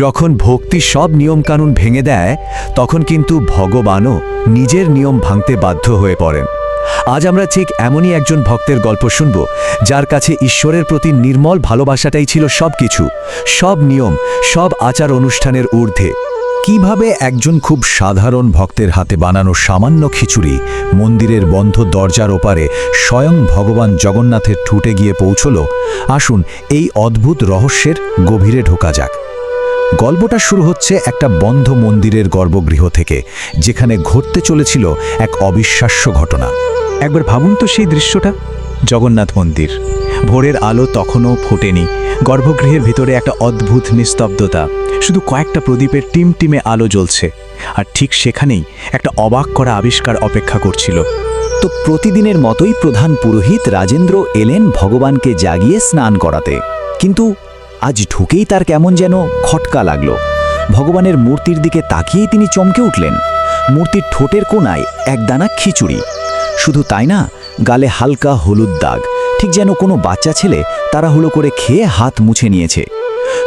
যখন ভক্তি সব নিয়মকানুন ভেঙে দেয় তখন কিন্তু ভগবানও নিজের নিয়ম ভাঙতে বাধ্য হয়ে পড়েন। আজ আমরা ঠিক এমনই একজন ভক্তের গল্প শুনব, যার কাছে ঈশ্বরের প্রতি নির্মল ভালোবাসাটাই ছিল সবকিছু, সব নিয়ম, সব আচার অনুষ্ঠানের ঊর্ধ্বে। কিভাবে একজন খুব সাধারণ ভক্তের হাতে বানানো সামান্য খিচুড়ি মন্দিরের বন্ধ দরজার ওপারে স্বয়ং ভগবান জগন্নাথের ঠুটে গিয়ে পৌঁছল, আসুন এই অদ্ভুত রহস্যের গভীরে ঢোকা যাক। গল্পটা শুরু হচ্ছে একটা বন্ধ মন্দিরের গর্ভগৃহ থেকে, যেখানে ঘটতে চলেছিল এক অবিশ্বাস্য ঘটনা। একবার ভাবুন তো সেই দৃশ্যটা। জগন্নাথ মন্দির, ভোরের আলো তখনও ফোটেনি, গর্ভগৃহের ভিতরে একটা অদ্ভুত নিস্তব্ধতা, শুধু কয়েকটা প্রদীপের টিমটিমে আলো জ্বলছে। আর ঠিক সেখানেই একটা অবাক করা আবিষ্কার অপেক্ষা করছিল। তো প্রতিদিনের মতোই প্রধান পুরোহিত রাজেন্দ্র এলেন ভগবানকে জাগিয়ে স্নান করাতে, কিন্তু আজ ঢুকেই তার কেমন যেন খটকা লাগলো। ভগবানের মূর্তির দিকে তাকিয়েই তিনি চমকে উঠলেন। মূর্তির ঠোঁটের কোণায় একদানা খিচুড়ি, শুধু তাই না, গালে হালকা হলুদ দাগ, ঠিক যেন কোনো বাচ্চা ছেলে তাড়াহুড়ো করে খেয়ে হাত মুছে নিয়েছে।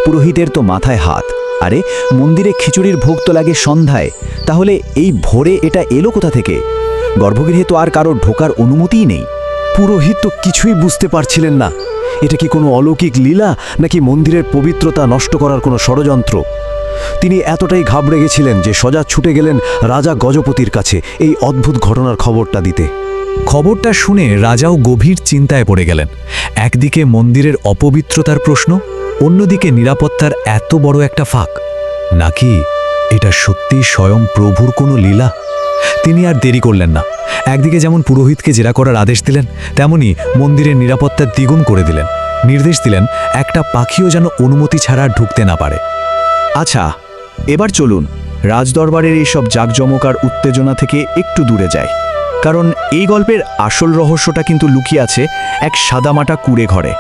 পুরোহিতের তো মাথায় হাত, আরে মন্দিরে খিচুড়ির ভোগ তো লাগে সন্ধ্যায়, তাহলে এই ভোরে এটা এলো কোথা থেকে? গর্ভগৃহে তো আর কারো ঢোকার অনুমতিই নেই। পুরোহিত তো কিছুই বুঝতে পারছিলেন না, এটা কি কোনো অলৌকিক লীলা নাকি মন্দিরের পবিত্রতা নষ্ট করার কোনো ষড়যন্ত্র। তিনি এতটাই ঘাবড়ে গেছিলেন যে সোজা ছুটে গেলেন রাজা গজপতির কাছে এই অদ্ভুত ঘটনার খবরটা দিতে। খবরটা শুনে রাজাও গভীর চিন্তায় পড়ে গেলেন। একদিকে মন্দিরের অপবিত্রতার প্রশ্ন, অন্যদিকে নিরাপত্তার এত বড় একটা ফাঁক। নাকি এটা সত্যি স্বয়ং প্রভুর কোনো লীলা? তিনি আর দেরি করলেন না। একদিকে যেমন পুরোহিতকে জেরা করার আদেশ দিলেন, তেমনি মন্দিরের নিরাপত্তা দ্বিগুণ করে দিলেন। নির্দেশ দিলেন একটা পাখিও যেন অনুমতি ছাড়া ঢুকতে না পারে। আচ্ছা, এবার চলুন রাজদরবারের এইসব জাঁকজমক আর উত্তেজনা থেকে একটু দূরে যায়, কারণ এই গল্পের আসল রহস্যটা কিন্তু লুকিয়ে আছে এক সাদামাটা কুঁড়ে ঘরে।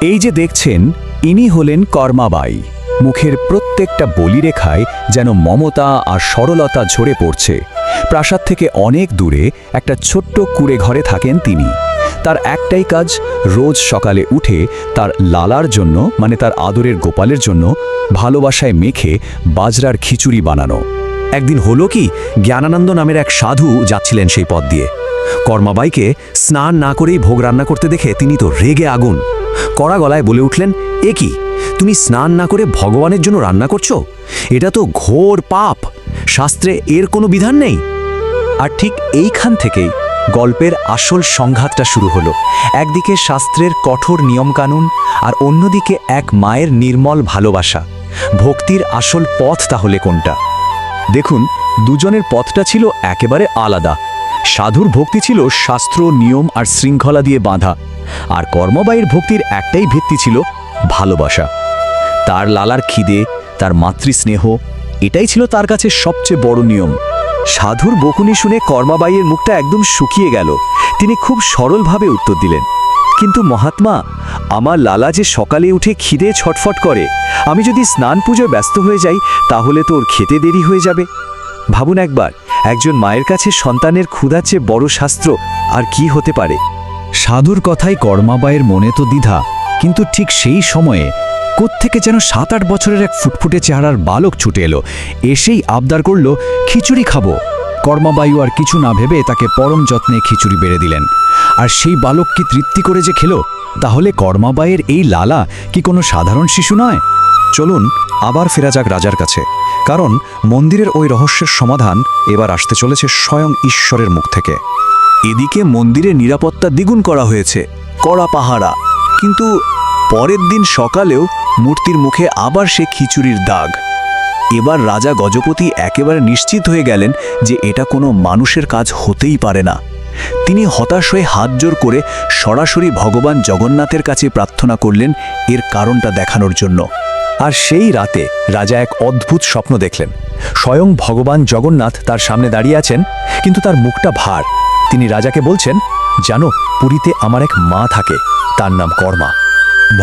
এই যে দেখছেন, ইনি হলেন কর্মাবাই। মুখের প্রত্যেকটা বলিরেখায় যেন মমতা আর সরলতা ঝরে পড়ছে। প্রাসাদ থেকে অনেক দূরে একটা ছোট্ট কুঁড়ে ঘরে থাকেন তিনি। তার একটাই কাজ, রোজ সকালে উঠে তার লালার জন্য, মানে তার আদরের গোপালের জন্য ভালোবাসায় মেখে বাজরার খিচুড়ি বানানো। একদিন হলো কি, জ্ঞানানন্দ নামের এক সাধু যাচ্ছিলেন সেই পথ দিয়ে। কর্মাবাইকে স্নান না করেই ভোগ রান্না করতে দেখে তিনি তো রেগে আগুন। কড়া গলায় বলে উঠলেন, এ কি, তুমি স্নান না করে ভগবানের জন্য রান্না করছো? এটা তো ঘোর পাপ, শাস্ত্রে এর কোনো বিধান নেই। আর ঠিক এইখান থেকেই গল্পের আসল সংঘাতটা শুরু হলো। একদিকে শাস্ত্রের কঠোর নিয়মকানুন, আর অন্যদিকে এক মায়ের নির্মল ভালোবাসা। ভক্তির আসল পথ তাহলে কোনটা? দেখুন, দুজনের পথটা ছিল একেবারে আলাদা। সাধুর ভক্তি ছিল শাস্ত্র, নিয়ম আর শৃঙ্খলা দিয়ে বাঁধা, আর কর্মবাইয়ের ভক্তির একটাই ভিত্তি ছিল ভালোবাসা। তার লালার খিদে, তার মাতৃস্নেহ, এটাই ছিল তার কাছে সবচেয়ে বড় নিয়ম। সাধুর বকুনি শুনে কর্মাবাইয়ের মুখটা একদম শুকিয়ে গেল। তিনি খুব সরলভাবে উত্তর দিলেন, কিন্তু মহাত্মা, আমার লালা যে সকালে উঠে খিদে ছটফট করে, আমি যদি স্নান পুজোয় ব্যস্ত হয়ে যাই তাহলে তো ওর খেতে দেরি হয়ে যাবে। ভাবুন একবার, একজন মায়ের কাছে সন্তানের ক্ষুধার চেয়ে বড় শাস্ত্র আর কি হতে পারে? সাধুর কথায় কর্মাবাইয়ের মনে তো দ্বিধা, কিন্তু ঠিক সেই সময়ে কোত্থেকে যেন 7-8 বছরের এক ফুটফুটে চেহারার বালক ছুটে এলো। এসেই আবদার করল, খিচুড়ি খাবো। কর্মাবায়ু আর কিছু না ভেবে তাকে পরম যত্নে খিচুড়ি বেড়ে দিলেন। আর সেই বালক কি তৃপ্তি করে যে খেলো! তাহলে কর্মাবাইয়ের এই লালা কি কোনো সাধারণ শিশু নয়? চলুন আবার ফেরা যাক রাজার কাছে, কারণ মন্দিরের ওই রহস্যের সমাধান এবার আসতে চলেছে স্বয়ং ঈশ্বরের মুখ থেকে। এদিকে মন্দিরের নিরাপত্তা দ্বিগুণ করা হয়েছে, কড়া পাহারা। কিন্তু পরের দিন সকালেও মূর্তির মুখে আবার সে খিচুড়ির দাগ। এবার রাজা গজপতি একেবারে নিশ্চিত হয়ে গেলেন যে এটা কোনো মানুষের কাজ হতেই পারে না। তিনি হতাশ হয়ে হাত জোর করে সরাসরি ভগবান জগন্নাথের কাছে প্রার্থনা করলেন এর কারণটা দেখানোর জন্য। আর সেই রাতে রাজা এক অদ্ভুত স্বপ্ন দেখলেন। স্বয়ং ভগবান জগন্নাথ তার সামনে দাঁড়িয়ে আছেন, কিন্তু তার মুখটা ভার। তিনি রাজাকে বলছেন, জানো, পুরীতে আমার এক মা থাকে, তার নাম কর্মা।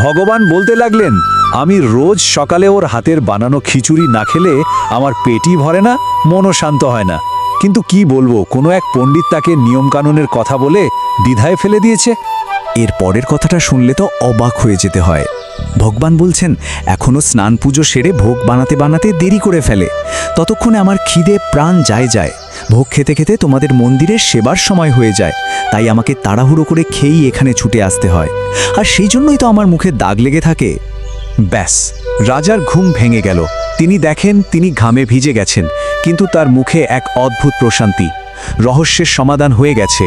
ভগবান বলতে লাগলেন, আমি রোজ সকালে ওর হাতের বানানো খিচুড়ি না খেলে আমার পেটই ভরে না, মনও শান্ত হয় না। কিন্তু কি বলবো, কোনো এক পণ্ডিত তাকে নিয়মকানুনের কথা বলে দ্বিধায় ফেলে দিয়েছে। এর পরের কথাটা শুনলে তো অবাক হয়ে যেতে হয়। ভগবান বলছেন এখনো স্নান পুজো সেরে ভোগ বানাতে বানাতে দেরি করে ফেলে, ততক্ষণে আমার খিদে প্রাণ যায়। ভোগ খেতে খেতে তোমাদের মন্দিরের সেবার সময় হয়ে যায়, তাই আমাকে তাড়াহুড়ো করে খেয়েই এখানে ছুটে আসতে হয়, আর সেই জন্যই তো আমার মুখে দাগ লেগে থাকে। ব্যাস, রাজার ঘুম ভেঙে গেল। তিনি দেখেন তিনি ঘামে ভিজে গেছেন, কিন্তু তার মুখে এক অদ্ভুত প্রশান্তি। রহস্যের সমাধান হয়ে গেছে।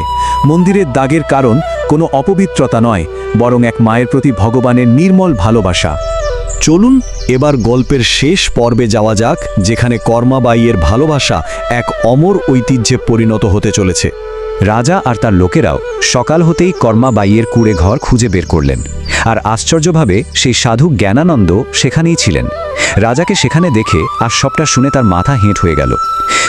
মন্দিরের দাগের কারণ কোনো অপবিত্রতা নয়, বরং এক মায়ের প্রতি ভগবানের নির্মল ভালোবাসা। চলুন এবার গল্পের শেষ পর্বে যাওয়া যাক, যেখানে কর্মাবাইয়ের ভালোবাসা এক অমর ঐতিহ্যে পরিণত হতে চলেছে। রাজা আর তার লোকেরাও সকাল হতেই কর্মাবাইয়ের কুঁড়ে ঘর খুঁজে বের করলেন, আর আশ্চর্যভাবে সেই সাধু জ্ঞানানন্দ সেখানেই ছিলেন। রাজাকে সেখানে দেখে আর সবটা শুনে তার মাথা হেঁট হয়ে গেল।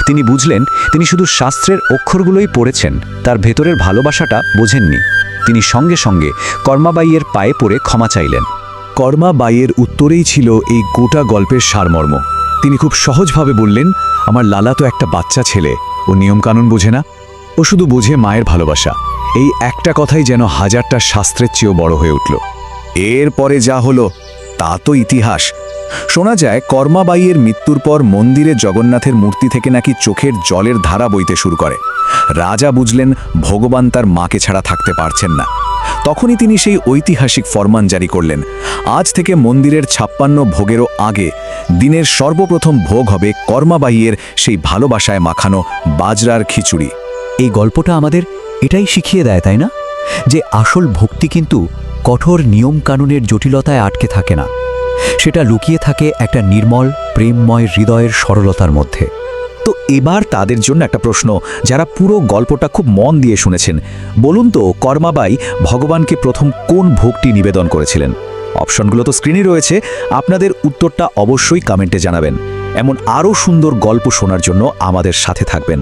তিনি বুঝলেন তিনি শুধু শাস্ত্রের অক্ষরগুলোই পড়েছেন, তার ভেতরের ভালোবাসাটা বোঝেননি। তিনি সঙ্গে সঙ্গে কর্মাবাইয়ের পায়ে পড়ে ক্ষমা চাইলেন। কর্মাবাইয়ের উত্তরেই ছিল এই গোটা গল্পের সারমর্ম। তিনি খুব সহজভাবে বললেন, আমার লালা তো একটা বাচ্চা ছেলে, ও নিয়মকানুন বোঝে না, ও শুধু বোঝে মায়ের ভালোবাসা। এই একটা কথাই যেন হাজারটা শাস্ত্রের চেয়েও বড় হয়ে উঠল। এরপরে যা হলো তা তো ইতিহাস। শোনা যায় কর্মাবাইয়ের মৃত্যুর পর মন্দিরে জগন্নাথের মূর্তি থেকে নাকি চোখের জলের ধারা বইতে শুরু করে। রাজা বুঝলেন ভগবান তার মাকে ছাড়া থাকতে পারছেন না। তখনই তিনি সেই ঐতিহাসিক ফরমান জারি করলেন, আজ থেকে মন্দিরের 56 ভোগেরও আগে দিনের সর্বপ্রথম ভোগ হবে কর্মাবাইয়ের সেই ভালোবাসায় মাখানো বাজরার খিচুড়ি। এই গল্পটা আমাদের এটাই শিখিয়ে দেয়, তাই না, যে আসল ভক্তি কিন্তু কঠোর নিয়মকানুনের জটিলতায় আটকে থাকে না, সেটা লুকিয়ে থাকে একটা নির্মল প্রেমময় হৃদয়ের সরলতার মধ্যে। তো এবার তাদের জন্য একটা প্রশ্ন, যারা পুরো গল্পটা খুব মন দিয়ে শুনেছেন। বলুন তো, কর্মাবাই ভগবানকে প্রথম কোন ভোগটি নিবেদন করেছিলেন? অপশনগুলো তো স্ক্রিনে রয়েছে, আপনাদের উত্তরটা অবশ্যই কমেন্টে জানাবেন। এমন আরও সুন্দর গল্প শোনার জন্য আমাদের সাথে থাকবেন।